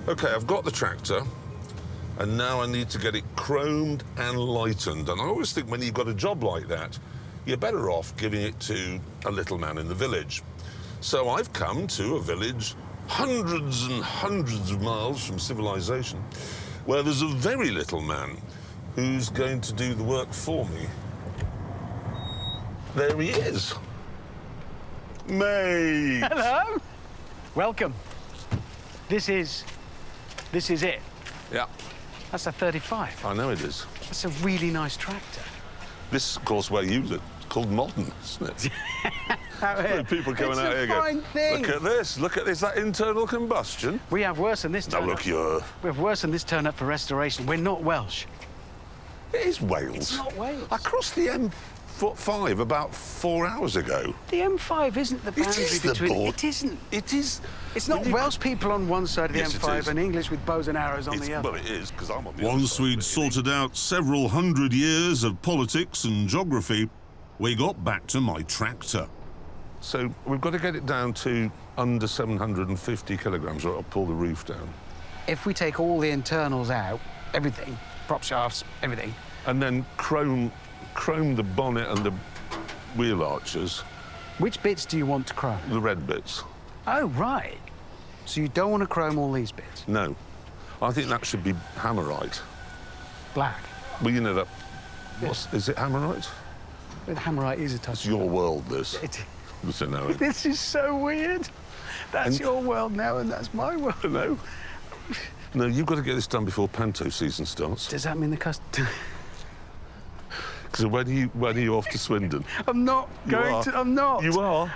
Okay, I've got the tractor, and now I need to get it chromed and lightened. And I always think when you've got a job like that, you're better off giving it to a little man in the village. So I've come to a village hundreds and hundreds of miles from civilization, where there's a very little man who's going to do the work for me. There he is. Mate! Hello! Welcome. This is it. Yeah, That's a 35. I know it is. That's a really nice tractor. This, of course, where you live, called modern, isn't it? Out here. People coming It's out a here going, fine thing. look at this, look at this, that internal combustion. We have worse than this Now turn look, up. you're... We have worse than this turn up for restoration. We're not Welsh. It is Wales. It's not Wales. I crossed the M5 about 4 hours ago. The M5 isn't the boundary It is the between... board. It isn't. It is... It's not Welsh people on one side of the Yes, it M5 is. and English with bows and arrows on the other. Well, it is, because I'm on the other Once side. we'd sorted out several hundred years of politics and geography, we got back to my tractor. So we've got to get it down to under 750 kilograms, or I'll pull the roof down. If we take all the internals out, everything, prop shafts, everything, And then chrome the bonnet and the wheel arches, which bits do you want to chrome? the red bits. Oh, right. So you don't want to chrome all these bits? No. I think that should be hammerite. Black. Well, you know that... Is it hammerite? But hammerite is a It's touch. your world, this. It, So, no, this is so weird. That's And- your world now, and that's my world. no. No, you've got to get this done before Panto season starts. Does that mean the customer? So when are you off to Swindon? I'm not You going are. to. I'm not. You are.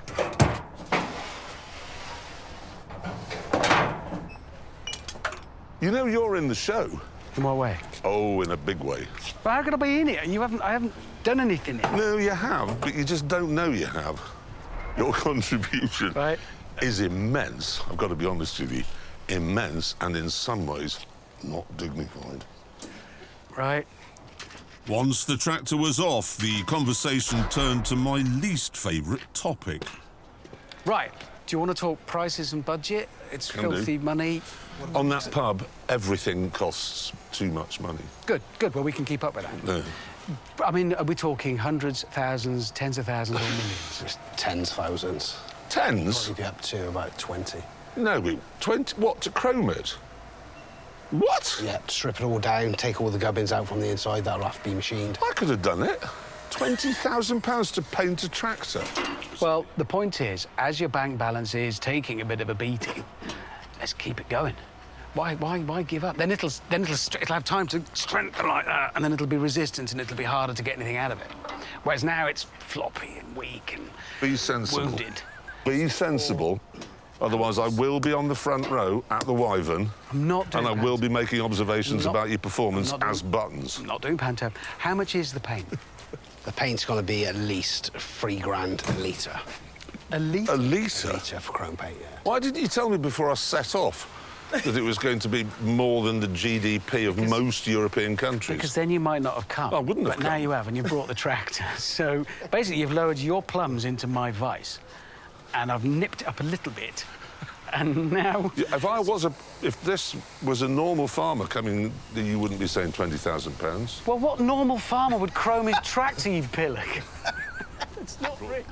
You know you're in the show. In what way? Oh, in a big way. But how could I be in it? You haven't. I haven't done anything in it. No, you have, but you just don't know you have. Your contribution Right. is immense. I've got to be honest with you. Immense, and in some ways, not dignified. Right. Once the tractor was off, the conversation turned to my least favourite topic. Right. Do you want to talk prices and budget? It's Can do. filthy money. On that pub, everything costs too much money. Good. Good. Well, we can keep up with that. No. I mean, are we talking hundreds, thousands, tens of thousands, or millions? Just tens, thousands. Tens? Probably be up to about 20. No, 20. What, to chrome it? What? Yeah, strip it all down, take all the gubbins out from the inside, that'll have to be machined. I could have done it. £20,000 to paint a tractor. Well, the point is, as your bank balance is taking a bit of a beating, let's keep it going. Why give up? Then it'll have time to strengthen like that, and then it'll be resistant, and it'll be harder to get anything out of it. Whereas now it's floppy and weak and Be sensible. wounded. Be sensible. Otherwise, I will be on the front row at the Wyvern. I'm not doing And I will be making observations Not- about your performance I'm not as doing- buttons. I'm not doing panto. How much is the paint? The paint's going to be at least £3 a litre. A litre? A litre? Litre for chrome paint, yeah. Why didn't you tell me before I set off that it was going to be more than the GDP of most European countries? Because then you might not have come. I wouldn't have But now come. you have, and you've brought the tractor. So basically, you've lowered your plums into my vice, and I've nipped it up a little bit. And now... If this was a normal farmer coming, you wouldn't be saying £20,000. Well, what normal farmer would chrome his tractor, you pillock? It's not really.